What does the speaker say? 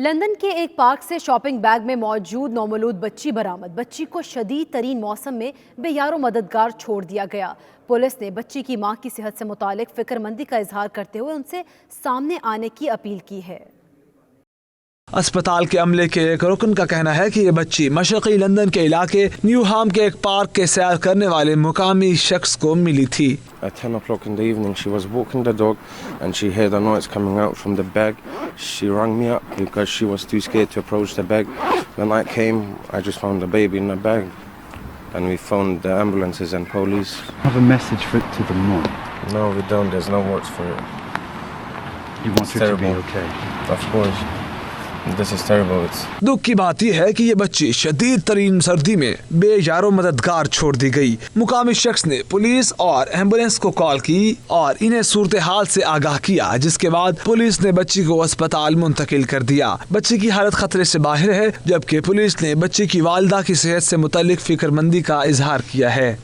London के एक park से शॉपिंग बैग में मौजूद नौमौलूद बच्ची बरामद। बच्ची को शदीद तरीन मौसम में बेयारो मददगार छोड़ दिया गया। पुलिस ने बच्ची की मां की सेहत से मुतालिक फिक्रमंदी का इजहार करते हुए उनसे सामने आने की अपील की है। अस्पताल के अमले के एक रुकन का कहना है कि ये बच्ची मशरक़ी लंदन के इलाके न्यूहाम के एक पार्क के सैर करने वाले मुकामी शख्स को मिली थी। At 10 o'clock in the evening, she was walking the dog and she heard a noise coming out from the bag. She rang me up because she was too scared to approach the bag. When I came, I just found the baby in the bag and we phoned the ambulances and police. Have a message for to the mom? No, we don't. There's no words for it. You want her to be okay? Of course. This is terrible. दुख की बात यह है कि ये बच्ची शदीद तरीन सर्दी में बेयारो मददगार छोड़ दी गई। मुकामी शख्स ने पुलिस और एम्बुलेंस को कॉल की और इन्हें सूरत हाल से आगाह किया, जिसके बाद पुलिस ने बच्ची को अस्पताल मुंतकिल कर दिया। बच्ची की हालत खतरे से बाहर है, जबकि पुलिस ने बच्ची की वालिदा की सेहत से मुतालिक फिक्रमंदी का इजहार किया है।